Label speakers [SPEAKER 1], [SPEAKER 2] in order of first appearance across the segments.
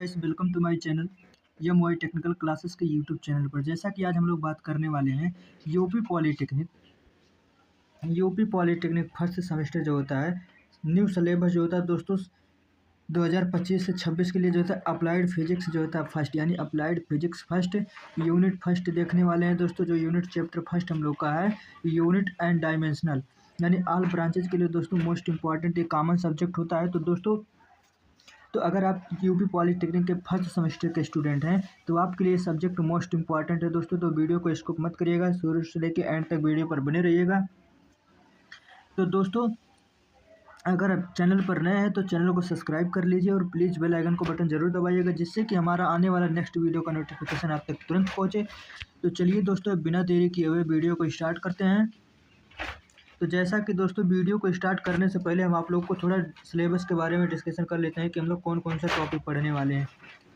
[SPEAKER 1] Guys, welcome to my channel M Y technical classes के YouTube channel पर। जैसा कि आज हम लोग बात करने वाले हैं यूपी पॉलीटेक्निक फर्स्ट सेमेस्टर जो होता है, न्यू सिलेबस जो होता है दोस्तों 2025 से 26 के लिए जो होता है अप्लाइड फिजिक्स जो होता है फर्स्ट, यानी applied physics first unit first देखने वाले हैं दोस्तों। जो यूनिट चैप्टर फर्स्ट हम लोग का है यूनिट एंड डायमेंशनल, यानी ऑल ब्रांचेज के लिए दोस्तों मोस्ट इंपॉर्टेंट एक कॉमन सब्जेक्ट होता है। तो दोस्तों, तो अगर आप यूपी पॉलीटेक्निक के फर्स्ट सेमेस्टर के स्टूडेंट हैं तो आपके लिए सब्जेक्ट मोस्ट इंपॉर्टेंट है दोस्तों। तो वीडियो को स्किप मत करिएगा, शुरू से लेकर एंड तक वीडियो पर बने रहिएगा। तो दोस्तों, अगर आप चैनल पर नए हैं तो चैनल को सब्सक्राइब कर लीजिए और प्लीज़ बेल आइकन को बटन जरूर दबाइएगा, जिससे कि हमारा आने वाला नेक्स्ट वीडियो का नोटिफिकेशन आप तक तुरंत पहुँचे। तो चलिए दोस्तों, बिना देरी किए हुए वीडियो को स्टार्ट करते हैं। तो जैसा कि दोस्तों, वीडियो को स्टार्ट करने से पहले हम आप लोग को थोड़ा सिलेबस के बारे में डिस्कशन कर लेते हैं कि हम लोग कौन कौन सा टॉपिक पढ़ने वाले हैं,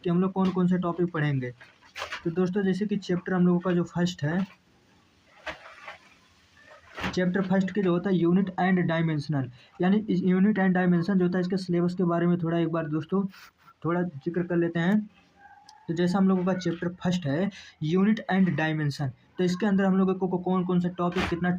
[SPEAKER 1] कि हम लोग कौन कौन से टॉपिक पढ़ेंगे। तो दोस्तों, जैसे कि चैप्टर हम लोगों का जो फर्स्ट है, चैप्टर फर्स्ट के जो होता है यूनिट एंड डायमेंशनल, यानी यूनिट एंड डायमेंशन जो होता है, इसके सिलेबस के बारे में थोड़ा एक बार दोस्तों थोड़ा जिक्र कर लेते हैं। तो जैसा हम लोगों का चैप्टर फर्स्ट है यूनिट एंड डायमेंशन, तो इसके अंदर हम लोगों को कौन कौन सा टॉपिक कितना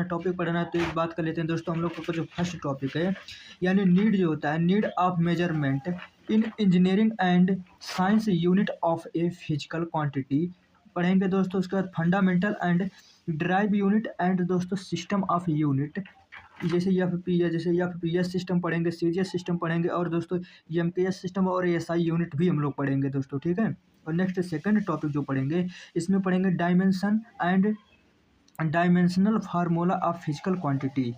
[SPEAKER 1] टॉपिक पढ़ना है, तो एक बात कर लेते हैं दोस्तों। हम लोग को जो फर्स्ट टॉपिक है, यानी नीड जो होता है, need of measurement in engineering and science unit of a physical quantity पढ़ेंगे दोस्तों। उसके बाद fundamental and drive unit and दोस्तों सिस्टम ऑफ यूनिट, जैसे एफ पी एस सिस्टम पढ़ेंगे, सी जी एस सिस्टम पढ़ेंगे, और दोस्तों एम के एस सिस्टम और एस आई यूनिट भी हम लोग पढ़ेंगे दोस्तों, ठीक है। और नेक्स्ट सेकंड टॉपिक जो पढ़ेंगे, इसमें पढ़ेंगे dimension and dimensional formula of physical quantity.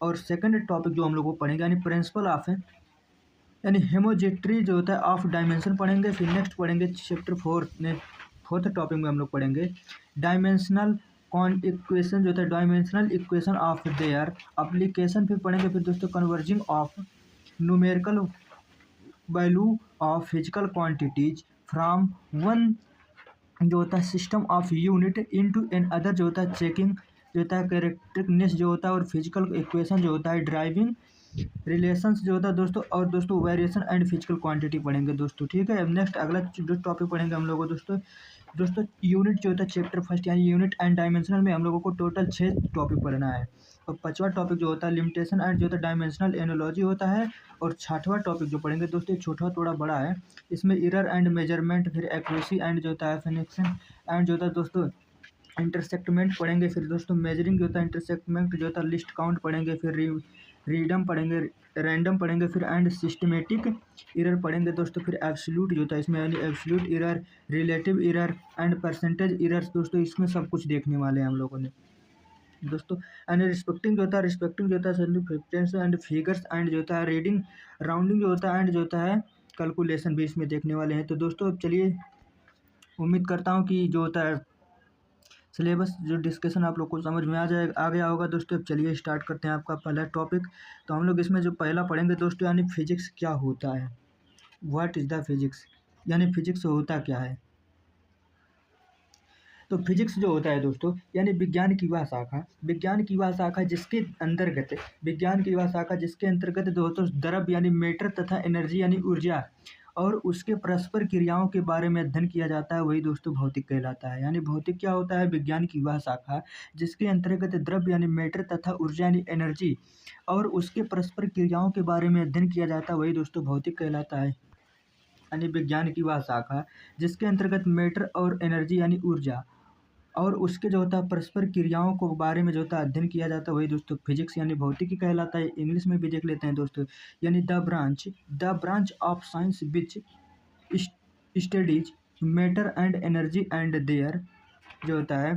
[SPEAKER 1] और सेकंड टॉपिक जो हम लोग को पढ़ेंगे, यानी प्रिंसिपल ऑफ, यानी हेमोजेट्री जो होता है ऑफ डायमेंशन पढ़ेंगे। फिर नेक्स्ट पढ़ेंगे चैप्टर फोर्थ टॉपिक में हम लोग पढ़ेंगे डायमेंशनल इक्वेशन जो होता है, dimensional equation of their application. फिर पढ़ेंगे फिर दोस्तों converging of numerical value of physical quantities from one जो होता है system of unit into another जो होता है चेकिंग जो होता है कैरेक्टरिस्टिक्स जो होता है, और फिजिकल इक्वेशन जो होता है ड्राइविंग रिलेशंस जो होता है दोस्तों, और दोस्तों वेरिएशन एंड फिजिकल क्वांटिटी पढ़ेंगे दोस्तों, ठीक है। नेक्स्ट अगला जो टॉपिक पढ़ेंगे हम लोग दोस्तों यूनिट जो होता है चैप्टर फर्स्ट, यानी यूनिट एंड डायमेंशनल में हम लोगों को टोटल 6 टॉपिक पढ़ना है। और पांचवा टॉपिक जो होता है लिमिटेशन एंड जो होता है डायमेंशनल एनोलॉजी होता है। और छठवां टॉपिक जो पढ़ेंगे दोस्तों, छठवां थोड़ा बड़ा है, इसमें एरर एंड मेजरमेंट, फिर एक्यूरेसी एंड जो होता है फिनिक्सिंग एंड जो होता है दोस्तों इंटरसेक्टमेंट पढ़ेंगे। फिर दोस्तों मेजरिंग जो होता है इंटरसेक्टमेंट जो होता है लिस्ट काउंट पढ़ेंगे। फिर रीडम पढ़ेंगे, रैंडम पढ़ेंगे, फिर एंड सिस्टमेटिक एरर पढ़ेंगे दोस्तों। फिर एब्सोल्यूट जो होता है इसमें, यानी absolute error, relative error and percentage errors दोस्तों, इसमें सब कुछ देखने वाले हैं हम लोगों ने दोस्तों। एंड रिस्पेक्टिंग जो होता है सिग्निफिकेंस एंड फिगर्स एंड जो होता है रीडिंग राउंडिंग जो होता है एंड जो होता है कैलकुलेशन भी इसमें देखने वाले हैं। तो दोस्तों, अब चलिए, उम्मीद करता हूँ कि जो होता है सिलेबस जो डिस्कशन आप लोग को समझ में आ गया होगा दोस्तों। अब चलिए स्टार्ट करते हैं आपका पहला टॉपिक। तो हम लोग इसमें जो पहला पढ़ेंगे दोस्तों, यानी फिजिक्स क्या होता है, व्हाट इज़ द फिजिक्स, यानी फिजिक्स होता क्या है। तो फिजिक्स जो होता है दोस्तों, यानी विज्ञान की वह शाखा जिसके अंतर्गत दोस्तों द्रव्य यानी मैटर तथा एनर्जी यानी ऊर्जा और उसके परस्पर क्रियाओं के बारे में अध्ययन किया जाता है, वही दोस्तों भौतिक कहलाता है। यानी भौतिक क्या होता है, विज्ञान की वह शाखा जिसके अंतर्गत द्रव्य यानी मैटर तथा ऊर्जा यानी एनर्जी और उसके परस्पर क्रियाओं के बारे में अध्ययन किया जाता है, वही दोस्तों भौतिक कहलाता है। यानी विज्ञान की वह शाखा जिसके अंतर्गत मैटर और एनर्जी यानी ऊर्जा और उसके जो होता है परस्पर क्रियाओं को बारे में जो होता है अध्ययन किया जाता है, वही दोस्तों फिजिक्स यानी भौतिकी कहलाता है। इंग्लिश में भी देख लेते हैं दोस्तों, यानी the branch of science which studies matter and energy and their जो होता है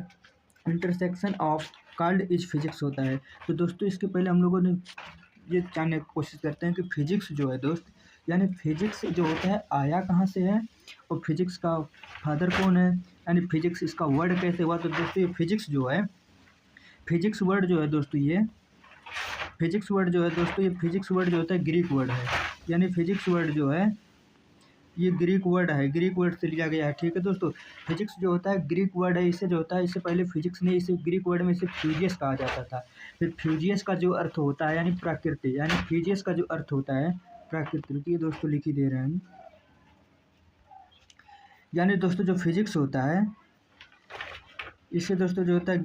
[SPEAKER 1] intersection of called is physics होता है। तो दोस्तों, इसके पहले हम लोगों ने ये जानने की कोशिश करते हैं कि फिजिक्स जो है दोस्त, यानी फिजिक्स जो होता है आया कहाँ से है, और फिजिक्स का फादर कौन है, यानी फिजिक्स इसका वर्ड कैसे हुआ। तो दोस्तों, ये फिजिक्स वर्ड जो है दोस्तों, ये फिजिक्स वर्ड जो होता है ग्रीक वर्ड है। यानी फिजिक्स वर्ड जो है ये ग्रीक वर्ड से लिया गया है, ठीक है दोस्तों। फिजिक्स जो होता है ग्रीक वर्ड है, इसे जो होता है इससे पहले फिजिक्स नहीं, इसे ग्रीक वर्ड में इसे फ्यूजियस कहा जाता था। फिर फ्यूजियस का जो अर्थ होता है यानी प्रकृति, यानी फ्यूजियस का जो अर्थ होता है प्रकृति, ये दोस्तों लिख ही दे रहे हैं। यानी दोस्तों जो फिजिक्स होता है, इससे दोस्तों जो होता है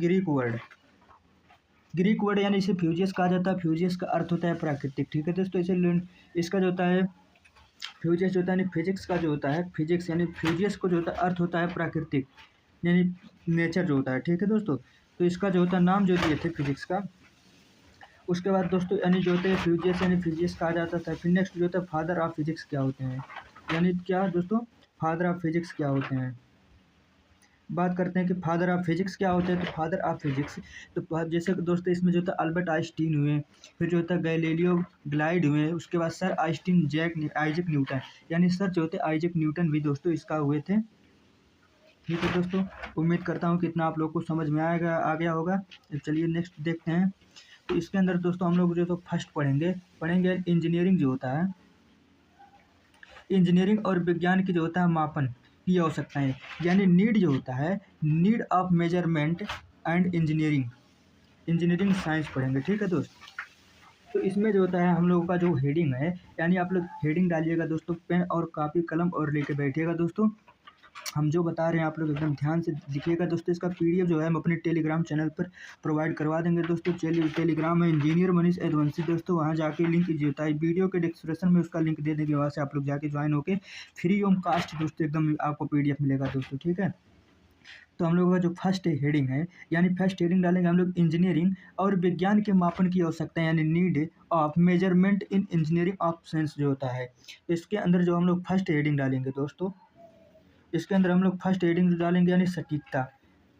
[SPEAKER 1] ग्रीक वर्ड यानी इसे फ्यूजियस कहा जाता है। फ्यूजियस का अर्थ होता है प्राकृतिक, ठीक है दोस्तों। इसे इसका जो होता है फ्यूजियस जो होता है यानी फिजिक्स का जो होता है, फिजिक्स यानी फ्यूजियस को जो होता है अर्थ होता है प्राकृतिक यानी नेचर जो होता है, ठीक है दोस्तों। तो इसका जो होता है नाम जो दिए थे फिजिक्स का। उसके बाद दोस्तों यानी जो होते हैं फ्यूजियस यानी फिजिक्स कहा जाता था। फिर नेक्स्ट जो होता है फादर ऑफ फिजिक्स क्या होते हैं, यानी क्या दोस्तों फादर ऑफ फिजिक्स क्या होते हैं। बात करते हैं कि फादर ऑफ फिजिक्स क्या होते हैं। तो फादर ऑफ फिजिक्स तो जैसे दोस्तों इसमें जो होता है अल्बर्ट आइंस्टीन हुए, फिर जो होता है गैलीलियो ग्लाइड हुए, उसके बाद सर आइजक न्यूटन, यानी सर जो होते हैं आइजक न्यूटन भी दोस्तों इसका हुए थे, ठीक है दोस्तों। उम्मीद करता हूँ कि इतना आप लोग को समझ में आ गया होगा। तो चलिए नेक्स्ट देखते हैं। तो इसके अंदर दोस्तों हम लोग जो तो फर्स्ट पढ़ेंगे इंजीनियरिंग जो होता है, इंजीनियरिंग और विज्ञान की जो होता है मापन की आवश्यकताएं, यानी नीड जो होता है, need of measurement and engineering science पढ़ेंगे, ठीक है दोस्त। तो इसमें जो होता है हम लोगों का जो हेडिंग है, यानी आप लोग हेडिंग डालिएगा दोस्तों, पेन और कापी कलम और लेके बैठिएगा दोस्तों। हम जो बता रहे हैं आप लोग एकदम ध्यान से लिखिएगा दोस्तों। इसका पीडीएफ जो है हम अपने टेलीग्राम चैनल पर प्रोवाइड करवा देंगे दोस्तों। चलिए टेलीग्राम में इंजीनियर मनीष एडवांसी दोस्तों, वहाँ जाके लिंक जो होता है वीडियो के डिस्क्रिप्शन में उसका लिंक दे देंगे, वहाँ से आप लोग जाके ज्वाइन होके फ्री ऑफ कास्ट दोस्तों एकदम आपको पीडीएफ मिलेगा दोस्तों, ठीक है। तो हम लोगों का जो फर्स्ट हेडिंग है, यानी फर्स्ट हेडिंग डालेंगे हम लोग इंजीनियरिंग और विज्ञान के मापन की आवश्यकता है, यानी need of measurement in engineering of science जो होता है। इसके अंदर जो हम लोग फर्स्ट हेडिंग डालेंगे दोस्तों, इसके अंदर हम लोग फर्स्ट हेडिंग डालेंगे यानी सटीकता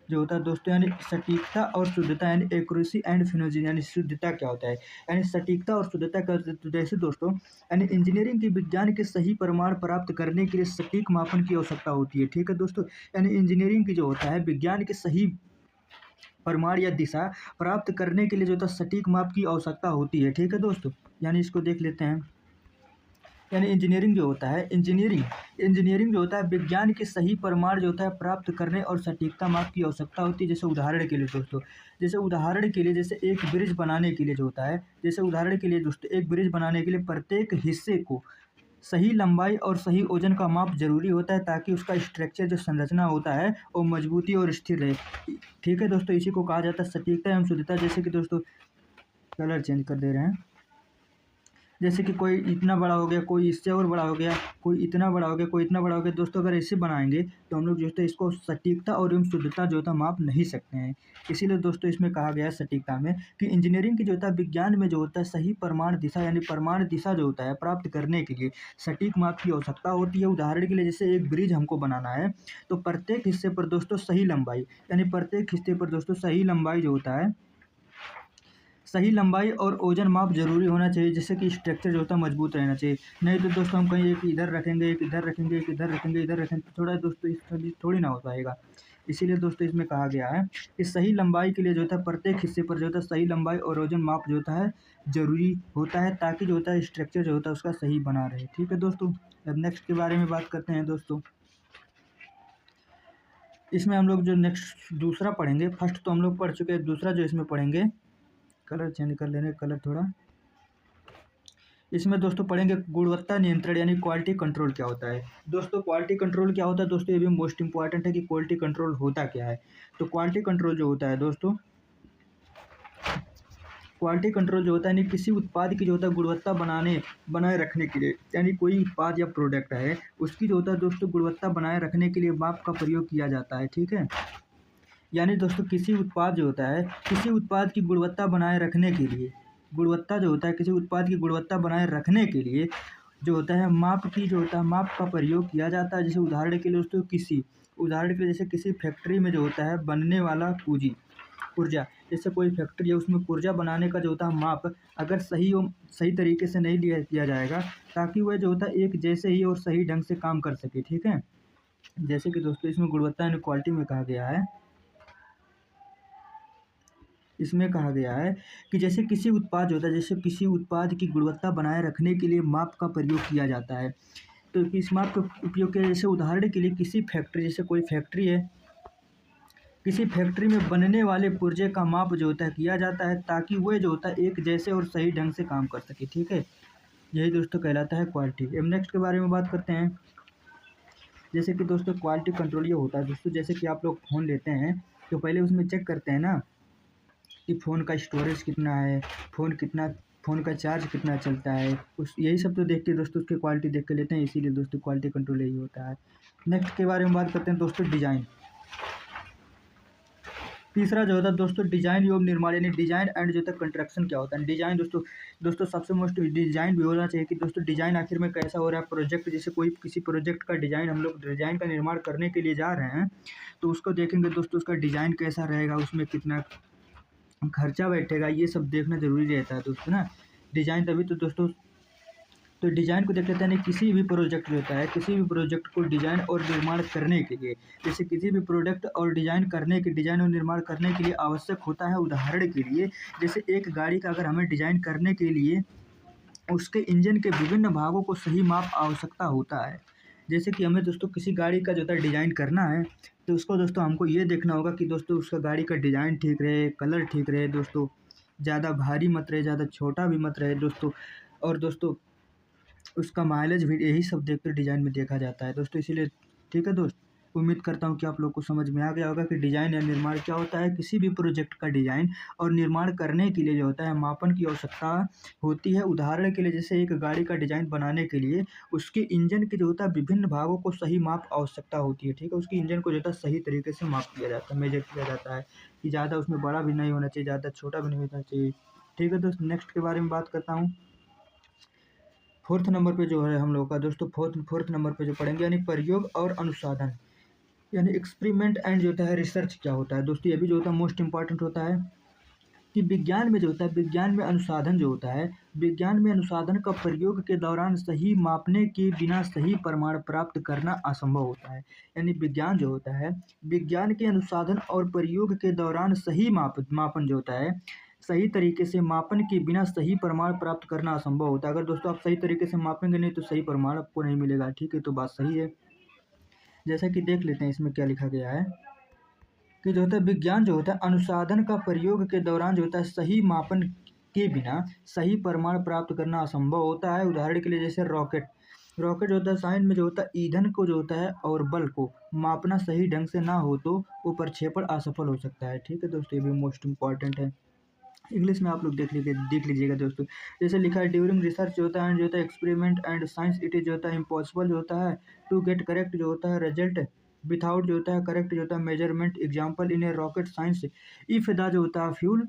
[SPEAKER 1] जो होता है दोस्तों, यानी सटीकता और शुद्धता, यानी एक्यूरेसी एंड फिनोलॉजी, यानी शुद्धता क्या होता है, यानी सटीकता और शुद्धता क्या होता है। तो जैसे दोस्तों यानी इंजीनियरिंग की विज्ञान के सही प्रमाण प्राप्त करने के लिए सटीक मापन की आवश्यकता होती है, ठीक है दोस्तों। यानी इंजीनियरिंग की जो होता है विज्ञान के सही प्रमाण या दिशा प्राप्त करने के लिए जो होता है सटीक माप की आवश्यकता होती है, ठीक है दोस्तों। यानी इसको देख लेते हैं। यानी इंजीनियरिंग जो होता है, इंजीनियरिंग जो होता है विज्ञान के सही प्रमाण जो होता है प्राप्त करने और सटीकता माप की आवश्यकता होती है। जैसे उदाहरण के लिए दोस्तों, जैसे एक ब्रिज बनाने के लिए जो होता है, जैसे उदाहरण के लिए दोस्तों एक ब्रिज बनाने के लिए प्रत्येक हिस्से को सही लंबाई और सही ओजन का माप जरूरी होता है, ताकि उसका स्ट्रक्चर जो संरचना होता है वो मजबूती और स्थिर रहे, ठीक है दोस्तों। इसी को कहा जाता है सटीकता एवं शुद्धता। जैसे कि दोस्तों कलर चेंज कर दे रहे हैं, जैसे कि कोई इतना बड़ा हो गया, कोई इससे और बड़ा हो गया, कोई इतना बड़ा हो गया, कोई इतना बड़ा हो गया दोस्तों। अगर ऐसे बनाएंगे तो हम लोग जो है इसको सटीकता और एवं शुद्धता जो होता है माप नहीं सकते हैं। इसीलिए दोस्तों इसमें कहा गया है सटीकता में कि इंजीनियरिंग की जो होता है विज्ञान में जो होता है सही प्रमाण दिशा, यानी प्रमाण दिशा जो होता है प्राप्त करने के लिए सटीक माप की आवश्यकता होती है। उदाहरण के लिए जैसे एक ब्रिज हमको बनाना है, तो प्रत्येक हिस्से पर दोस्तों सही लंबाई, यानी प्रत्येक हिस्से पर दोस्तों सही लंबाई जो होता है, सही लंबाई और ओजन माप जरूरी होना चाहिए, जिससे कि स्ट्रक्चर जो होता है मजबूत रहना चाहिए। नहीं तो दोस्तों हम कहीं एक इधर रखेंगे, एक इधर रखेंगे, एक इधर रखेंगे, इधर रखेंगे, तो थोड़ा दोस्तों इस थोड़ी ना हो पाएगा। इसीलिए दोस्तों इसमें कहा गया है कि सही लंबाई के लिए जो होता है प्रत्येक हिस्से पर जो होता है सही लंबाई और ओजन माप जो होता है जरूरी होता है, ताकि जो होता है स्ट्रक्चर जो होता है उसका सही बना रहे, ठीक है दोस्तों। अब नेक्स्ट के बारे में बात करते हैं दोस्तों। इसमें हम लोग जो नेक्स्ट दूसरा पढ़ेंगे, फर्स्ट तो हम लोग पढ़ चुके हैं, दूसरा जो इसमें पढ़ेंगे, कलर चेंज कर लेने, कलर थोड़ा, इसमें दोस्तों पढ़ेंगे गुणवत्ता नियंत्रण यानी क्वालिटी कंट्रोल क्या होता है। दोस्तों क्वालिटी कंट्रोल क्या होता है दोस्तों, ये भी मोस्ट इंपॉर्टेंट है कि क्वालिटी कंट्रोल होता क्या है। तो क्वालिटी कंट्रोल जो होता है दोस्तों, क्वालिटी कंट्रोल जो होता है यानी किसी उत्पाद की जो होता है गुणवत्ता बनाए रखने के लिए, यानी कोई उत्पाद या प्रोडक्ट है उसकी जो होता है दोस्तों गुणवत्ता बनाए रखने के लिए माप का प्रयोग किया जाता है, ठीक है। यानी दोस्तों किसी उत्पाद जो होता है, किसी उत्पाद की गुणवत्ता बनाए रखने के लिए, गुणवत्ता जो होता है किसी उत्पाद की गुणवत्ता बनाए रखने के लिए जो होता है माप की जो होता है माप का प्रयोग किया जाता है। जैसे उदाहरण के लिए दोस्तों उदाहरण के लिए जैसे किसी फैक्ट्री में जो होता है बनने वाला पुर्जा, जैसे कोई फैक्ट्री है उसमें पुर्जा बनाने का जो होता है माप अगर सही तरीके से नहीं लिया किया जाएगा, ताकि वह जो होता है एक जैसे ही और सही ढंग से काम कर सके, ठीक है। जैसे कि दोस्तों इसमें गुणवत्ता यानी क्वालिटी में कहा गया है, इसमें कहा गया है कि जैसे किसी उत्पाद जो होता है, जैसे किसी उत्पाद की गुणवत्ता बनाए रखने के लिए माप का प्रयोग किया जाता है। तो इस माप का उपयोग किया, जैसे उदाहरण के लिए किसी फैक्ट्री, जैसे कोई फैक्ट्री है, किसी फैक्ट्री में बनने वाले पुर्जे का माप जो होता है किया जाता है, ताकि वह जो होता है एक जैसे और सही ढंग से काम कर सके, ठीक है। यही दोस्तों कहलाता है क्वालिटी। अब नेक्स्ट के बारे में बात करते हैं। जैसे कि दोस्तों क्वालिटी कंट्रोल ये होता है दोस्तों, जैसे कि आप लोग फ़ोन लेते हैं तो पहले उसमें चेक करते हैं ना कि फ़ोन का स्टोरेज कितना है, फ़ोन का चार्ज कितना चलता है, उस यही सब तो देख के दोस्तों उसकी क्वालिटी देख के लेते हैं, इसीलिए दोस्तों क्वालिटी कंट्रोल यही होता है। नेक्स्ट के बारे में बात करते हैं दोस्तों, डिज़ाइन। तीसरा जो होता है दोस्तों डिज़ाइन एवं निर्माण, यानी डिज़ाइन एंड जो होता है कंस्ट्रक्शन क्या होता है। डिज़ाइन दोस्तों सबसे मोस्ट डिज़ाइन भी होना चाहिए कि दोस्तों डिज़ाइन आखिर में कैसा हो रहा है। प्रोजेक्ट जैसे कोई किसी प्रोजेक्ट का डिज़ाइन हम लोग डिज़ाइन का निर्माण करने के लिए जा रहे हैं, तो उसको देखेंगे दोस्तों उसका डिज़ाइन कैसा रहेगा, उसमें कितना खर्चा बैठेगा, ये सब देखना ज़रूरी रहता है दोस्तों ना। डिज़ाइन तभी तो दोस्तों, तो डिज़ाइन को देख लेते हैं किसी भी प्रोजेक्ट जो होता है, किसी भी प्रोजेक्ट को डिज़ाइन और निर्माण करने के लिए, जैसे किसी भी प्रोडक्ट और डिज़ाइन और निर्माण करने के लिए आवश्यक होता है। उदाहरण के लिए जैसे एक गाड़ी का अगर हमें डिज़ाइन करने के लिए उसके इंजन के विभिन्न भागों को सही माप आवश्यकता होता है। जैसे कि हमें दोस्तों किसी गाड़ी का जो होता है डिज़ाइन करना है, तो उसको दोस्तों हमको ये देखना होगा कि दोस्तों उसका गाड़ी का डिज़ाइन ठीक रहे, कलर ठीक रहे दोस्तों, ज़्यादा भारी मत रहे, ज़्यादा छोटा भी मत रहे दोस्तों, और दोस्तों उसका माइलेज भी, यही सब देखकर डिज़ाइन में देखा जाता है दोस्तों। इसीलिए ठीक है दोस्त, उम्मीद करता हूँ कि आप लोग को समझ में आ गया होगा कि डिज़ाइन या निर्माण क्या होता है। किसी भी प्रोजेक्ट का डिज़ाइन और निर्माण करने के लिए जो होता है मापन की आवश्यकता होती है। उदाहरण के लिए जैसे एक गाड़ी का डिज़ाइन बनाने के लिए उसके इंजन के जो होता है विभिन्न भागों को सही माप आवश्यकता होती है, ठीक है। उसके इंजन को जो होता है सही तरीके से माप किया जाता है, मेजर किया जाता है कि ज़्यादा उसमें बड़ा भी नहीं होना चाहिए, ज़्यादा छोटा भी नहीं होना चाहिए, ठीक है दोस्त। नेक्स्ट के बारे में बात करता हूँ। फोर्थ नंबर पे जो है हम लोग का दोस्तों, फोर्थ नंबर पे जो पढ़ेंगे यानी प्रयोग और अनुसाधन, यानी एक्सपेरिमेंट एंड जो होता है रिसर्च क्या होता है दोस्तों। ये भी जो होता है मोस्ट इंपॉर्टेंट होता है कि विज्ञान में जो होता है, विज्ञान में अनुसाधन जो होता है, विज्ञान में अनुसाधन का प्रयोग के दौरान सही मापने के बिना सही प्रमाण प्राप्त करना असंभव होता है। यानी विज्ञान जो होता है, विज्ञान के अनुसाधन और प्रयोग के दौरान सही मापन जो होता है, सही तरीके से मापन के बिना सही प्रमाण प्राप्त करना असंभव होता है। अगर दोस्तों आप सही तरीके से मापेंगे नहीं तो सही प्रमाण आपको नहीं मिलेगा, ठीक है। तो बात सही है। जैसा कि देख लेते हैं इसमें क्या लिखा गया है कि जो होता है विज्ञान जो होता है अनुसाधन का प्रयोग के दौरान जो होता है सही मापन के बिना सही प्रमाण प्राप्त करना असंभव होता है। उदाहरण के लिए जैसे रॉकेट जो होता है, साइंस में जो होता है ईंधन को जो होता है और बल को मापना सही ढंग से ना हो तो वो प्रक्षेपण असफल हो सकता है, ठीक है दोस्तों। ये भी मोस्ट इंपॉर्टेंट है। इंग्लिश में आप लोग देख लीजिएगा दोस्तों। जैसे लिखा है ड्यूरिंग रिसर्च जो होता है जो होता है experiment and science it is जो होता है इम्पॉसिबल जो होता है टू गेट करेक्ट जो होता है रिजल्ट विथआउट जो होता है करेक्ट जो होता है measurement. Example in A rocket science if the जो होता है फ्यूल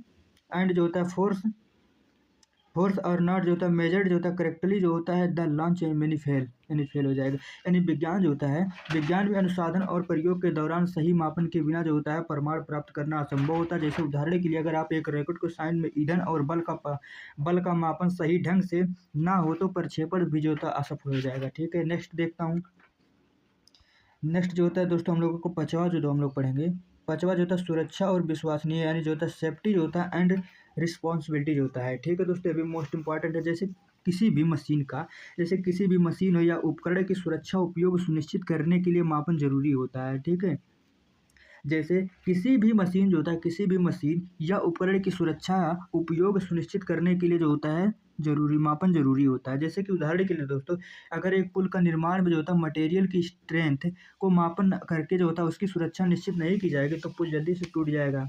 [SPEAKER 1] एंड जो होता है फोर्स और नॉट जो होता है मेजर्ड जो होता है करेक्टली जो होता है द लॉन्च मैनी फेल, यानी फेल हो जाएगा। यानी विज्ञान जो होता है, विज्ञान में अनुसाधन और प्रयोग के दौरान सही मापन के बिना जो होता है प्रमाण प्राप्त करना असंभव होता है। जैसे उदाहरण के लिए अगर आप एक रॉकेट को साइंस में ईंधन और बल का मापन सही ढंग से ना हो तो प्रक्षेपण भी जो होता है असफल हो जाएगा, ठीक है। नेक्स्ट देखता हूँ। नेक्स्ट जो होता है दोस्तों हम लोगों को पाँचवा जो हम लोग पढ़ेंगे, पाँचवा जो होता है सुरक्षा और विश्वसनीय, यानी जो होता है सेफ्टी जो होता है एंड रिस्पॉन्सिबिलिटी जो होता है, ठीक है दोस्तों। ये भी मोस्ट इंपॉर्टेंट है। जैसे किसी भी मशीन हो या उपकरण की सुरक्षा उपयोग सुनिश्चित करने के लिए मापन जरूरी होता है, ठीक है। जैसे किसी भी मशीन जो होता है, किसी भी मशीन या उपकरण की सुरक्षा उपयोग सुनिश्चित करने के लिए जो होता है मापन जरूरी होता है। जैसे कि उदाहरण के लिए दोस्तों अगर एक पुल का निर्माण में जो होता है मटेरियल की स्ट्रेंथ को मापन करके जो होता है उसकी सुरक्षा निश्चित नहीं की जाएगी तो पुल जल्दी से टूट जाएगा।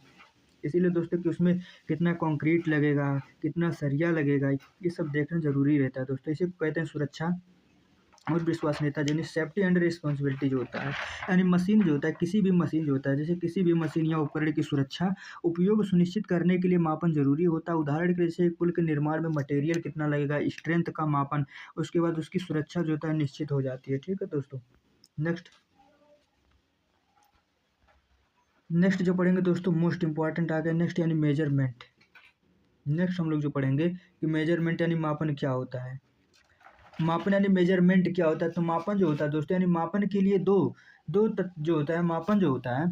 [SPEAKER 1] इसीलिए दोस्तों कि उसमें कितना कंक्रीट लगेगा, कितना सरिया लगेगा, ये सब देखना जरूरी रहता है दोस्तों। इसे कहते हैं सुरक्षा और विश्वसनीयता, यानी सेफ्टी एंड रिस्पॉन्सिबिलिटी जो होता है। यानी मशीन जो होता है, किसी भी मशीन जो होता है, जैसे किसी भी मशीन या उपकरण की सुरक्षा उपयोग सुनिश्चित करने के लिए मापन जरूरी होता है। उदाहरण के लिए जैसे एक पुल के निर्माण में मटेरियल कितना लगेगा, स्ट्रेंथ का मापन, उसके बाद उसकी सुरक्षा जो होता है निश्चित हो जाती है, ठीक है दोस्तों। नेक्स्ट जो पढ़ेंगे दोस्तों मोस्ट इंपॉर्टेंट आ गया नेक्स्ट, यानी मेजरमेंट। नेक्स्ट हम लोग जो पढ़ेंगे कि मेजरमेंट यानी मापन क्या होता है। मापन यानी मेजरमेंट क्या होता है, तो मापन जो होता है दोस्तों, यानी मापन के लिए जो होता है मापन जो होता है,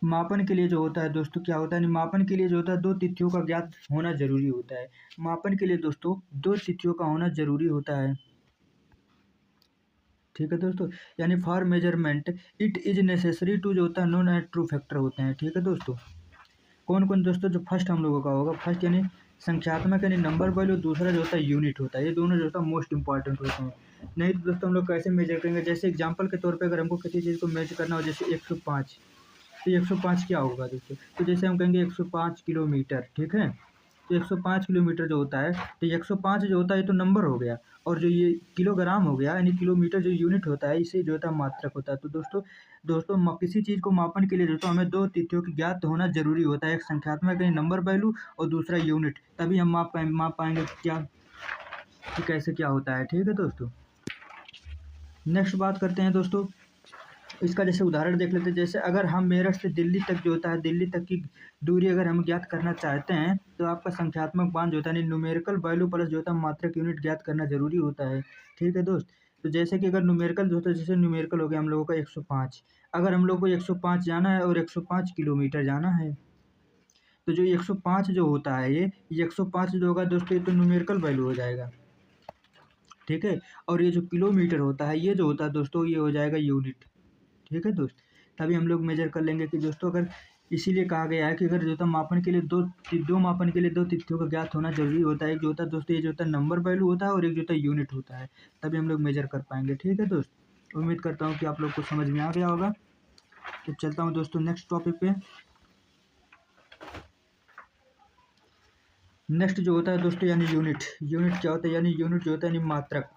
[SPEAKER 1] मापन के लिए जो होता है दोस्तों क्या होता है, यानी मापन के लिए जो होता है दो तिथियों का ज्ञात होना जरूरी होता है। मापन के लिए दोस्तों दो तिथियों का होना जरूरी होता है, ठीक है दोस्तों। यानी for measurement it is necessary to जो होता है नोन एंड ट्रू फैक्टर होते हैं, ठीक है दोस्तों। कौन कौन दोस्तों, जो फर्स्ट हम लोगों का होगा, फर्स्ट यानी संख्यात्मक यानी नंबर वैल्यू, दूसरा जो होता है यूनिट होता है। ये दोनों जो होता है मोस्ट इंपॉर्टेंट होते हैं। नहीं तो दोस्तों हम लोग कैसे मेजर करेंगे, जैसे एग्जांपल के तौर पे अगर हमको किसी चीज़ को मेजर करना हो, जैसे 105, तो 105 क्या होगा दोस्तों, तो जैसे हम कहेंगे 105 किलोमीटर, ठीक है। तो 105 किलोमीटर जो होता है, तो 105 जो होता है ये तो नंबर हो गया, और जो ये किलोग्राम हो गया यानी किलोमीटर जो यूनिट होता है, इसे जो होता है मात्रक होता है। तो दोस्तों किसी चीज़ को मापन के लिए दोस्तों हमें दो तिथियों की ज्ञात होना जरूरी होता है, एक संख्यात्मक यानी नंबर वैल्यू और दूसरा यूनिट, तभी हम माप पाएंगे क्या कि कैसे क्या होता है, ठीक है दोस्तों। नेक्स्ट बात करते हैं दोस्तों, इसका जैसे उदाहरण देख लेते हैं। जैसे अगर हम मेरठ से दिल्ली तक जो होता है, दिल्ली तक की दूरी अगर हम ज्ञात करना चाहते हैं, तो आपका संख्यात्मक मान जो होता है न्यूमेरिकल वैल्यू प्लस जो होता है मात्रक यूनिट ज्ञात करना जरूरी होता है, ठीक है दोस्त। तो जैसे कि अगर न्यूमेरिकल जो होता है, जैसे न्यूमेरिकल हो गया हम लोगों का 105, अगर हम लोग को 105 जाना है और 105 किलोमीटर जाना है, तो जो 105 जो होता है ये 105 जो होगा दोस्तों, ये तो न्यूमेरिकल वैल्यू हो जाएगा, ठीक है। और ये जो किलोमीटर होता है ये जो होता है दोस्तों, ये हो जाएगा यूनिट, ठीक है दोस्त। तभी हम लोग मेजर कर लेंगे कि दोस्तों अगर, इसीलिए कहा गया है कि अगर जो होता है मापन के लिए दो मापन के लिए दो तिथियों का ज्ञात होना जरूरी होता है। एक जो होता है दोस्तों, ये जो होता है नंबर वैल्यू होता है, और एक जो होता है यूनिट होता है, तभी हम लोग मेजर कर पाएंगे, ठीक है दोस्त। उम्मीद करता हूँ कि आप लोग को समझ में आ गया होगा। तो चलता हूँ दोस्तों नेक्स्ट टॉपिक पे। नेक्स्ट जो होता है दोस्तों यानी यूनिट। यूनिट क्या होता है, यानी यूनिट जो होता है यानी मात्रक।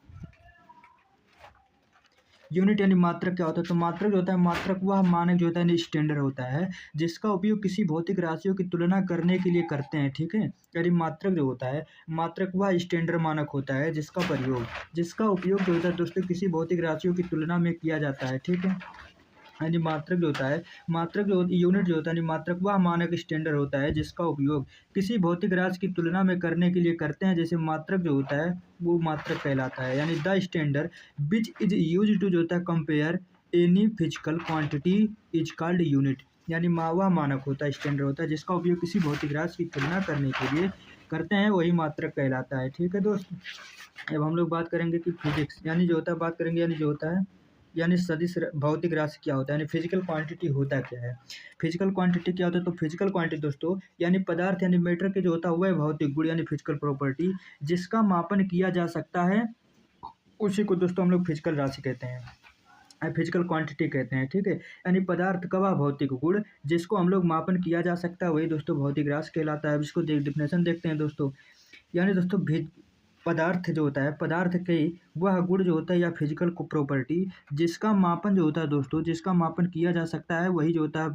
[SPEAKER 1] यूनिट यानी मात्रक क्या होता है, तो मात्रक जो होता है, मात्रक वह मानक जो होता है यानी स्टैंडर्ड होता है, जिसका उपयोग किसी भौतिक राशियों की तुलना करने के लिए करते हैं, ठीक है। यानी मात्रक जो होता है, मात्रक वह स्टैंडर्ड मानक होता है जिसका उपयोग जो होता है दोस्तों किसी भौतिक राशियों की तुलना में किया जाता है, ठीक है। यानी मात्रक जो होता है, मात्रक जो यूनिट जो होता है यानी मात्रक वह मानक स्टैंडर्ड होता है जिसका उपयोग किसी भौतिक राशि की तुलना में करने के लिए करते हैं। जैसे मात्रक जो होता है वो मात्रक कहलाता है, यानी the standard which is used to जो होता है compare any physical quantity is called unit. यानी वह मानक होता है, स्टैंडर्ड होता है जिसका उपयोग किसी भौतिक राशि की तुलना करने के लिए करते हैं, वही मात्रक कहलाता है, ठीक है दोस्त। अब हम लोग बात करेंगे कि फिजिक्स यानी जो होता है, बात करेंगे यानी जो होता है यानी सदिश भौतिक राशि क्या होता है, यानी फिजिकल क्वांटिटी होता क्या है। फिजिकल क्वांटिटी क्या होता है, तो फिजिकल क्वांटिटी दोस्तों यानी पदार्थ यानी मैटर के जो होता है वह भौतिक गुण यानी फिजिकल प्रॉपर्टी जिसका मापन किया जा सकता है, उसी को दोस्तों हम लोग फिजिकल राशि कहते हैं, फिजिकल क्वांटिटी कहते हैं, ठीक है। यानी पदार्थ का वह भौतिक गुण जिसको हम लोग मापन किया जा सकता है, वही दोस्तों भौतिक राशि कहलाता है। अब इसको डेफिनेशन देखते हैं दोस्तों। यानी दोस्तों पदार्थ जो होता है, पदार्थ के वह गुण जो होता है या फिजिकल को प्रॉपर्टी जिसका मापन जो होता है दोस्तों, जिसका मापन किया जा सकता है, वही जो होता है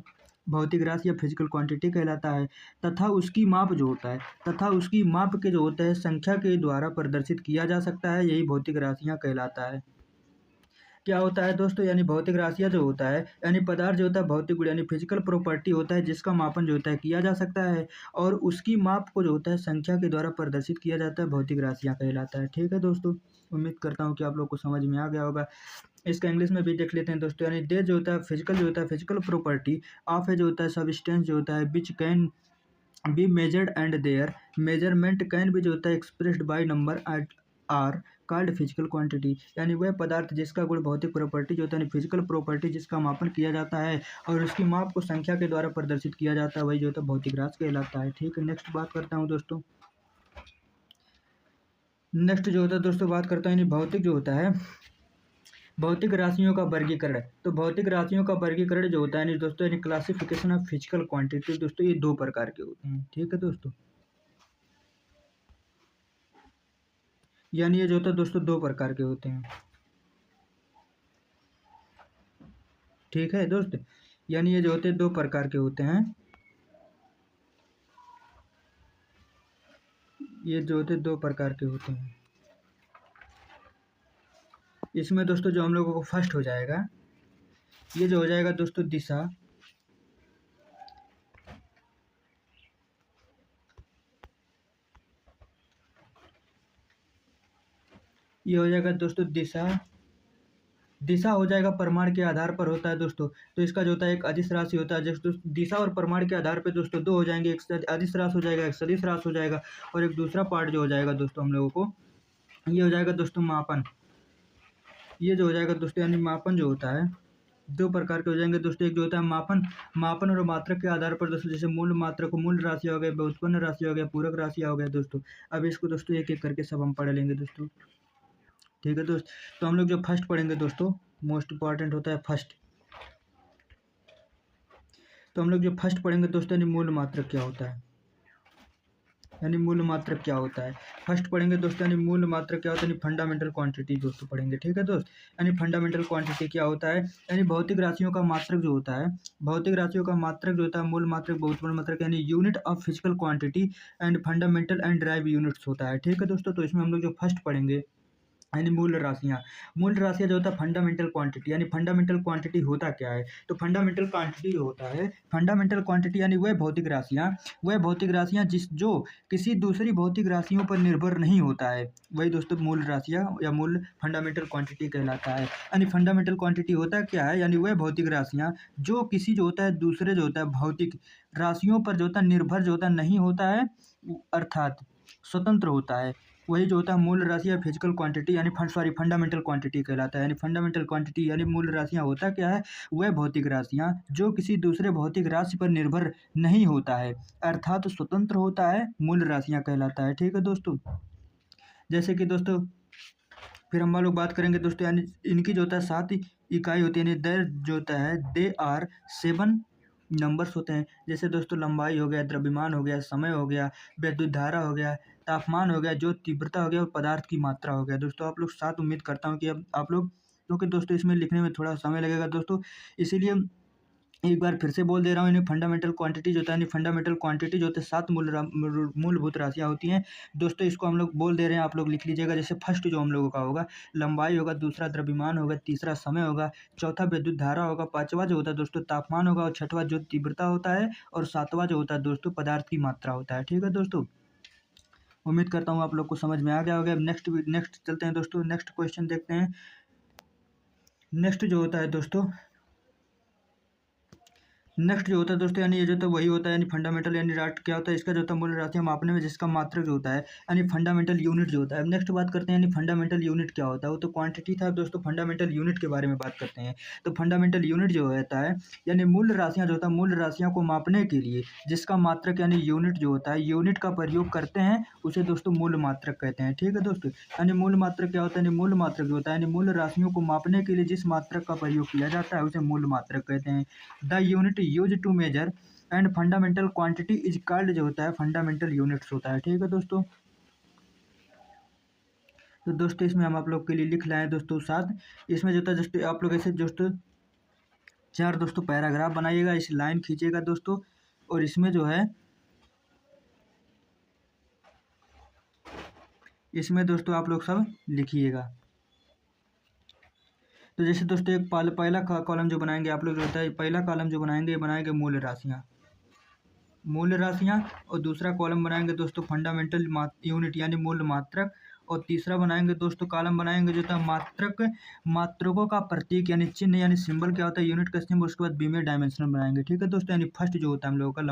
[SPEAKER 1] भौतिक राशि या फिजिकल क्वांटिटी कहलाता है। तथा उसकी माप जो होता है, तथा उसकी माप के जो होता है संख्या के द्वारा प्रदर्शित किया जा सकता है, यही भौतिक राशियाँ कहलाता है। क्या होता है दोस्तों, यानी भौतिक राशियाँ जो होता है यानी पदार्थ जो होता है भौतिक गुण यानी फिजिकल प्रॉपर्टी होता है जिसका मापन जो होता है किया जा सकता है, और उसकी माप को जो होता है संख्या के द्वारा प्रदर्शित किया जाता है, भौतिक राशियाँ कहलाता है, ठीक है दोस्तों। उम्मीद करता हूँ कि आप लोग को समझ में आ गया होगा। इसका इंग्लिश में भी देख लेते हैं दोस्तों। यानी दे जो होता है फिजिकल जो होता है, फिजिकल प्रॉपर्टी ऑफ है जो होता है सब्सटेंस जो होता है which can be measured and their measurement can be जो होता है expressed by number at are called physical quantity. यानी वह पदार्थ जिसका गुण भौतिक प्रॉपर्टी जो होता है फिजिकल प्रॉपर्टी जिसका मापन किया जाता है और उसकी माप को संख्या के द्वारा प्रदर्शित किया जाता है, वही जो होता है भौतिक राशि कहलाता है, ठीक है। नेक्स्ट बात करता हूँ दोस्तों। नेक्स्ट जो होता है दोस्तों बात करता हूँ यानी भौतिक जो होता है, भौतिक राशियों का वर्गीकरण। तो भौतिक राशियों का वर्गीकरण जो होता है यानी दोस्तों यानी क्लासिफिकेशन ऑफ फिजिकल क्वांटिटी दोस्तों, ये दो प्रकार के होते हैं, ठीक है दोस्तों। यानी ये जो होता है दोस्तों दो प्रकार के होते हैं, ठीक है दोस्त। यानी ये जो होते हैं दो प्रकार के होते हैं, ये जो होते हैं दो प्रकार के होते हैं। इसमें दोस्तों जो हम लोगों को फर्स्ट हो जाएगा, ये जो हो जाएगा दोस्तों दिशा, ये हो जाएगा दोस्तों दिशा। दिशा हो जाएगा परिमाण के आधार पर होता है दोस्तों। तो इसका जो होता है एक अदिश राशि होता है, जैसे दिशा और परिमाण के आधार पे दोस्तों दो हो जाएंगे, एक अदिश राशि हो जाएगा, एक सदिश राशि हो जाएगा, और एक दूसरा पार्ट जो हो जाएगा दोस्तों हम लोगों को, ये हो जाएगा दोस्तों मापन। ये जो हो जाएगा दोस्तों यानी मापन जो होता है दो प्रकार के हो जाएंगे दोस्तों। एक जो होता है मापन, मापन और मात्रक के आधार पर दोस्तों, जैसे मूल मात्रक को मूल राशि हो गया, व्युत्पन्न राशि हो गया, पूरक राशि हो गया दोस्तों। अब इसको दोस्तों एक एक करके सब हम पढ़ लेंगे दोस्तों। ठीक है दोस्त। तो हम लोग जो फर्स्ट पढ़ेंगे दोस्तों, मोस्ट इंपॉर्टेंट होता है फर्स्ट। तो हम लोग जो फर्स्ट पढ़ेंगे दोस्तों, यानी मूल मात्रक क्या होता है, यानी मूल मात्रक क्या होता है। फर्स्ट पढ़ेंगे दोस्तों, यानी मूल मात्रक क्या होता है, यानी फंडामेंटल क्वांटिटी दोस्तों पढ़ेंगे। ठीक है दोस्त। यानी फंडामेंटल क्वांटिटी क्या होता है, यानी भौतिक राशियों का मात्रक जो होता है, भौतिक राशियों का मात्रक जो होता है, मूल मात्रक, बहुत मूल मात्रक, यानी unit of physical quantity and fundamental and drive units होता है। ठीक है दोस्तों। तो इसमें हम लोग जो फर्स्ट पढ़ेंगे, यानी मूल राशियाँ। मूल राशियाँ जो होता है फंडामेंटल क्वांटिटी, यानी फंडामेंटल क्वांटिटी होता क्या है। तो फंडामेंटल क्वांटिटी जो होता है, फंडामेंटल क्वांटिटी यानी वह भौतिक राशियाँ जो किसी दूसरी भौतिक राशियों पर निर्भर नहीं होता है, वही दोस्तों मूल राशियाँ या मूल फंडामेंटल क्वांटिटी कहलाता है। यानी फंडामेंटल क्वांटिटी होता क्या है, यानी वह भौतिक राशियाँ जो किसी जो होता है दूसरे जो होता है भौतिक राशियों पर जो होता है निर्भर जो होता नहीं होता है, अर्थात स्वतंत्र होता है, वही जो होता है मूल राशि या फिजिकल क्वांटिटी, यानी फंडामेंटल क्वांटिटी कहलाता है। यानी फंडामेंटल क्वांटिटी यानी मूल राशियाँ होता क्या है, वह भौतिक राशियाँ जो किसी दूसरे भौतिक राशि पर निर्भर नहीं होता है, अर्थात स्वतंत्र होता है, मूल राशियाँ कहलाता है। ठीक है दोस्तों। जैसे कि दोस्तों फिर हम लोग बात करेंगे दोस्तों, यानी इनकी जो होता है 7 इकाई होती है, यानी देर जो होता है दे आर 7 नंबर्स होते हैं। जैसे दोस्तों लंबाई हो गया, द्रव्यमान हो गया, समय हो गया, विद्युत धारा हो गया, तापमान हो गया, जो तीव्रता हो गया और पदार्थ की मात्रा हो गया। दोस्तों आप लोग साथ उम्मीद करता हूँ कि अब आप लोग, क्योंकि दोस्तों इसमें लिखने में थोड़ा समय लगेगा दोस्तों, इसीलिए एक बार फिर से बोल दे रहा हूँ, इन्हें फंडामेंटल क्वांटिटी जो होता है, यानी फंडामेंटल क्वांटिटी जो होते हैं 7 मूलभूत राशियाँ होती हैं दोस्तों। इसको हम लोग बोल दे रहे हैं, आप लोग लिख लीजिएगा। जैसे फर्स्ट जो हम लोगों का होगा लंबाई होगा, दूसरा द्रव्यमान होगा, तीसरा समय होगा, चौथा विद्युत धारा होगा, पाँचवा जो होता है दोस्तों तापमान होगा, और छठवां जो तीव्रता होता है, और सातवां जो होता है दोस्तों पदार्थ की मात्रा होता है। ठीक है दोस्तों। उम्मीद करता हूँ आप लोग को समझ में आ गया होगा। नेक्स्ट चलते हैं दोस्तों, नेक्स्ट क्वेश्चन देखते हैं। नेक्स्ट जो होता है दोस्तों, नेक्स्ट जो होता है दोस्तों, यानी ये जो होता है वही होता है, यानी फंडामेंटल, यानी राट क्या होता है, इसका जो होता है मूल राशियाँ मापने में जिसका मात्रक जो होता है, यानी फंडामेंटल यूनिट जो होता है। अब नेक्स्ट बात करते हैं, यानी फंडामेंटल यूनिट क्या होता है। वो तो क्वांटिटी था दोस्तों, फंडामेंटल यूनिट के बारे में बात करते हैं। तो फंडामेंटल यूनिट जो होता है, यानी मूल राशियाँ जो होता है, मूल राशियाँ को मापने के लिए जिसका मात्रक यानी यूनिट जो होता है, यूनिट का प्रयोग करते हैं, उसे दोस्तों मूल मात्रक कहते हैं। ठीक है दोस्तों। यानी मूल मात्रक क्या होता है, यानी मूल मात्रक जो होता है, यानी मूल राशियों को मापने के लिए जिस मात्रक का प्रयोग किया जाता है उसे मूल मात्रक कहते हैं। The unit used to measure and fundamental quantity is called जो होता है फंडामेंटल यूनिट्स होता है। ठीक है दोस्तों। तो दोस्तों इसमें हम आप लोग के लिए लिख लाए हैं दोस्तों साथ। इसमें जो होता है दोस्तों आप लोग ऐसे दोस्तों 4 दोस्तों पैराग्राफ बनाइएगा, इस लाइन खींचिएगा दोस्तों, और इसमें जो है, इसमें दोस्तों आप लोग सब लिखिएगा। तो जैसे दोस्तों एक पहला कॉलम जो बनाएंगे आप लोग जो होता है, पहला कॉलम जो बनाएंगे, ये बनाएंगे मूल राशियाँ, मूल राशियाँ, और दूसरा कॉलम बनाएंगे दोस्तों फंडामेंटल यूनिट यानी मूल मात्रक, और तीसरा बनाएंगे दोस्तों कॉलम बनाएंगे जो था मात्रकों का प्रतीक यानी चिन्ह, यानी सिंबल क्या होता है, यूनिट का सिंबल। उसके बाद बी में डायमेंशनल बनाएंगे। ठीक है दोस्तों। यानी फर्स्ट जो होता है हम लोगों का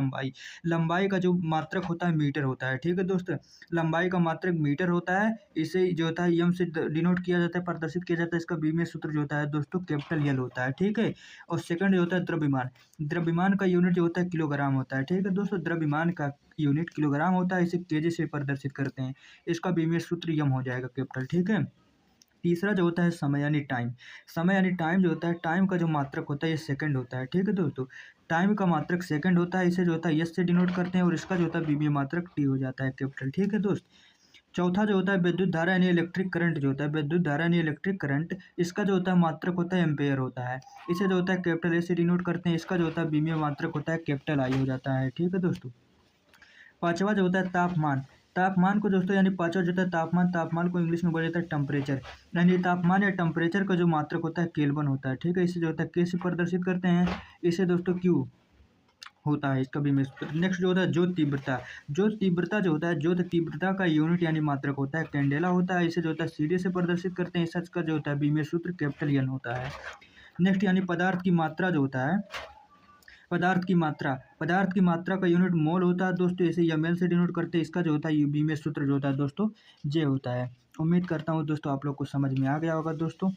[SPEAKER 1] लंबाई का जो मात्रक होता है मीटर होता है। ठीक है दोस्तों। लंबाई का मात्रक मीटर होता है, इसे जो होता है एम से डिनोट किया जाता है, प्रदर्शित किया जाता है। इसका बी में सूत्र जो होता है दोस्तों कैपिटल यल होता है। ठीक है। और सेकंड जो होता है द्रव्यमान, द्रव्यमान का यूनिट जो होता है किलोग्राम होता है। ठीक है दोस्तों। द्रव्यमान का यूनिट किलोग्राम होता है, इसे केजी से प्रदर्शित करते हैं। इसका बी में सूत्र यम हो जाएगा कैपिटल। ठीक है। तीसरा जो होता है समय यानी टाइम, समय यानी टाइम जो होता है, टाइम का जो मात्रक होता है ये सेकंड होता है। ठीक है दोस्तों। टाइम का मात्रक सेकंड होता है, इसे जो होता है एस से डिनोट करते हैं, और इसका जो होता है बी में मात्रक टी हो जाता है कैपिटल। ठीक है दोस्त। चौथा जो होता है विद्युत धारा यानी इलेक्ट्रिक करंट जो होता है, विद्युत धारा यानी इलेक्ट्रिक करंट, इसका जो होता है मात्रक होता है एम्पेयर होता है, इसे जो होता है कैपिटल ए से डिनोट करते हैं। इसका जो होता है बी में मात्रक होता है कैपिटल आई हो जाता है। ठीक है दोस्तों। पांचवा जो होता है तापमान, तापमान को दोस्तों यानी पांचवा जो होता है तापमान को इंग्लिश में बोला जाता है टेम्परेचर, यानी तापमान या टेम्परेचर का जो मात्रक होता है केल्विन होता है। ठीक है। इसे जो होता है के से प्रदर्शित करते हैं, इसे दोस्तों क्यू होता है, इसका भी में। नेक्स्ट जो होता है ज्योत तीव्रता, ज्योत तीव्रता जो होता है, ज्योत तीव्रता का यूनिट यानी मात्रक होता है कैंडेला होता है, इसे जो होता है सीधे से प्रदर्शित करते हैं। इसका जो होता है बी में सूत्र कैपिटल एन होता है। नेक्स्ट यानी पदार्थ की मात्रा जो होता है, पदार्थ की मात्रा का यूनिट मोल होता है दोस्तों, इसे एमएल से डिनोट करते हैं। इसका जो होता है बी में सूत्र जो होता है दोस्तों जे होता है। उम्मीद करता हूँ दोस्तों आप लोग को समझ में आ गया होगा दोस्तों।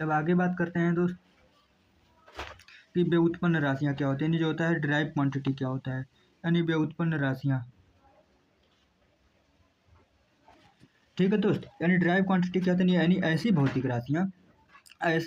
[SPEAKER 1] अब आगे बात करते हैं दोस्त कि व्युत्पन्न राशियाँ क्या होती हैं, यानी जो होता है ड्राइव क्वांटिटी क्या होता है, यानी व्युत्पन्न राशियाँ। ठीक है दोस्त, यानी ड्राइव क्वांटिटी क्या होती है, यानी ऐसी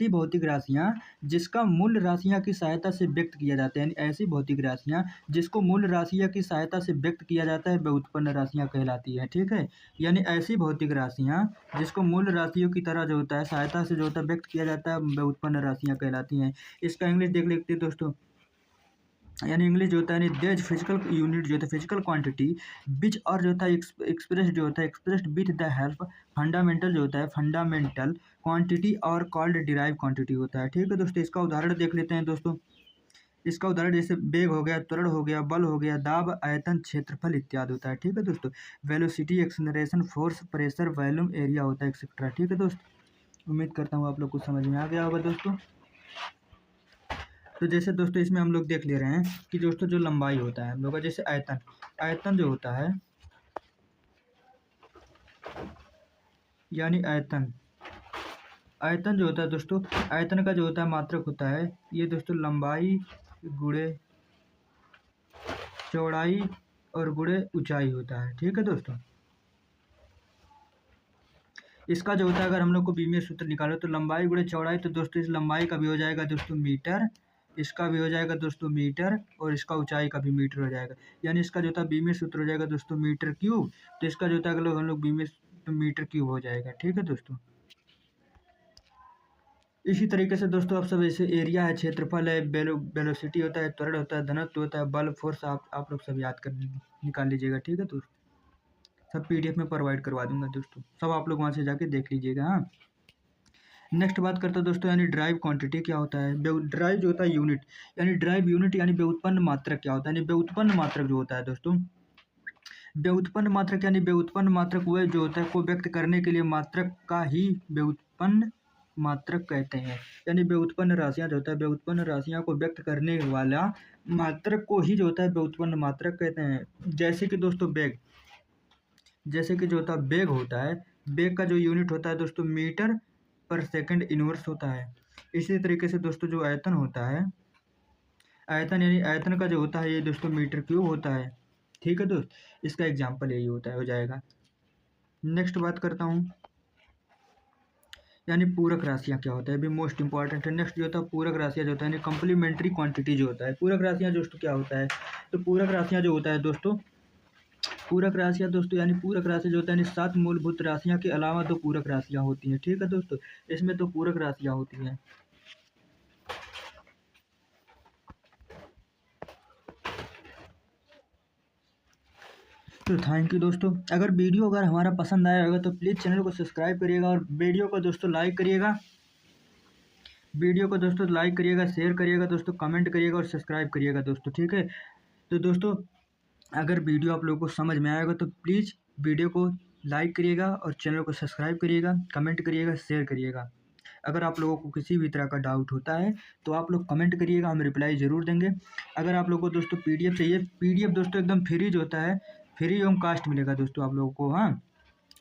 [SPEAKER 1] भौतिक राशियाँ जिसका मूल राशियाँ की सहायता से व्यक्त किया जाता है, यानी ऐसी भौतिक राशियाँ जिसको मूल राशियाँ की सहायता से व्यक्त किया जाता है व्युत्पन्न राशियाँ कहलाती है। ठीक है, यानी ऐसी भौतिक राशियाँ जिसको मूल राशियों की तरह जो होता है सहायता से जो होता है व्यक्त किया जाता है व्युत्पन्न राशियाँ कहलाती हैं। इसका इंग्लिश देख लेते हैं दोस्तों, यानी इंग्लिश जो होता है यानी देज फिजिकल यूनिट जो होता है फिजिकल क्वांटिटी विच और जो होता है एक्सप्रेस जो होता है expressed with the help fundamental जो होता है फंडामेंटल क्वांटिटी और कॉल्ड डिराइव क्वांटिटी होता है। ठीक है दोस्तों, इसका उदाहरण देख लेते हैं दोस्तों। इसका उदाहरण जैसे वेग हो गया, त्वरण हो गया, बल हो गया, दाब, आयतन, क्षेत्रफल इत्यादि होता है। ठीक है दोस्तों, velocity, acceleration, force, pressure, volume, area होता है एक्सेट्रा। ठीक है दोस्तों, उम्मीद करता हूँ आप लोग को समझ में आ गया होगा दोस्तों। तो जैसे दोस्तों इसमें हम लोग देख ले रहे हैं कि दोस्तों जो लंबाई होता है हम लोग का, जैसे आयतन, आयतन जो होता है यानी आयतन, आयतन जो होता है दोस्तों, आयतन का जो होता है मात्रक होता है ये दोस्तों लंबाई गुणे चौड़ाई और गुणे ऊंचाई होता है। ठीक है दोस्तों, इसका जो होता है अगर हम लोग को बीमीय सूत्र निकालो तो लंबाई गुणे चौड़ाई, तो दोस्तों इस लंबाई का भी हो जाएगा दोस्तों मीटर, इसका भी हो जाएगा दोस्तों मीटर, और इसका ऊंचाई का भी मीटर हो जाएगा। यानी इसका जो होता है बीमीय सूत्र हो जाएगा दोस्तों मीटर क्यूब, तो इसका जो होता है हम लोग बीमीय तो मीटर क्यूब हो जाएगा। ठीक है दोस्तों, इसी तरीके से दोस्तों आप सब ऐसे एरिया है, क्षेत्रफल है, वेलोसिटी होता है, त्वरण होता है, घनत्व होता है, बल, फोर्स आप लोग सब याद कर निकाल लीजिएगा। ठीक है दोस्तों, सब पीडीएफ में प्रोवाइड करवा दूंगा दोस्तों, सब आप लोग वहाँ से जाके देख लीजिएगा। हाँ, नेक्स्ट बात करते हैं दोस्तों, यानी ड्राइव क्वांटिटी क्या होता है। ड्राइव जो होता है यूनिट, यानी ड्राइव यूनिट यानी व्युत्पन्न मात्रक क्या होता है, यानी व्युत्पन्न मात्रक जो होता है दोस्तों, व्युत्पन्न मात्रक यानी व्युत्पन्न मात्रक वह जो होता है को व्यक्त करने के लिए मात्रक का ही व्युत्पन्न मात्रक कहते हैं। यानी व्युत्पन्न राशियाँ जो होता है व्युत्पन्न राशियाँ को व्यक्त करने वाला मात्रक को ही जो होता है व्युत्पन्न मात्रक कहते हैं। जैसे कि दोस्तों वेग, जैसे कि जो होता है वेग होता है, वेग का जो यूनिट होता है दोस्तों मीटर पर सेकंड इनवर्स होता है। इसी तरीके से दोस्तों जो आयतन होता है, आयतन यानी आयतन का जो होता है ये दोस्तों मीटर क्यूब होता है। ठीक है दोस्त, इसका एग्जाम्पल यही होता है, हो जाएगा। नेक्स्ट बात करता हूँ, यानी पूरक राशियाँ क्या होता है, अभी मोस्ट इंपॉर्टेंट है। नेक्स्ट जो होता है पूरक राशियाँ जो होता है यानी कम्प्लीमेंट्री क्वांटिटी जो होता है। पूरक राशियाँ दोस्तों क्या होता है, तो पूरक राशियाँ जो होता है दोस्तों, पूरक राशियाँ दोस्तों यानी पूरक राशि जो होता है यानी 7 मूलभूत राशियाँ के अलावा 2 पूरक राशियाँ होती हैं। ठीक है दोस्तों, इसमें 2 पूरक राशियाँ होती हैं। तो थैंक यू दोस्तों, अगर हमारा पसंद आया होगा तो प्लीज़ चैनल को सब्सक्राइब करिएगा और वीडियो को दोस्तों लाइक करिएगा, वीडियो को दोस्तों लाइक करिएगा, शेयर करिएगा दोस्तों, कमेंट करिएगा और सब्सक्राइब करिएगा दोस्तों। ठीक है, तो दोस्तों अगर वीडियो आप लोगों को समझ में आएगा तो प्लीज़ वीडियो को लाइक करिएगा और चैनल को सब्सक्राइब करिएगा, कमेंट करिएगा, शेयर करिएगा। अगर आप लोगों को किसी भी तरह का डाउट होता है तो आप लोग कमेंट करिएगा, हम रिप्लाई ज़रूर देंगे। अगर आप लोगों को दोस्तों पीडीएफ चाहिए, पीडीएफ दोस्तों एकदम फ्री जो होता है, फ्री ऑफ कास्ट मिलेगा दोस्तों आप लोगों को। हाँ,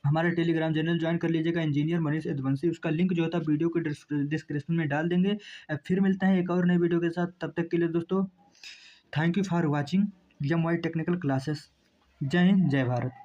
[SPEAKER 1] हमारा टेलीग्राम चैनल ज्वाइन कर लीजिएगा, इंजीनियर मनीष यदुवंशी, उसका लिंक जो होता है वीडियो के डिस्क्रिप्शन में डाल देंगे। अब फिर मिलते हैं एक और नई वीडियो के साथ, तब तक के लिए दोस्तों thank you for watching M Y technical classes. जय हिंद, जय भारत।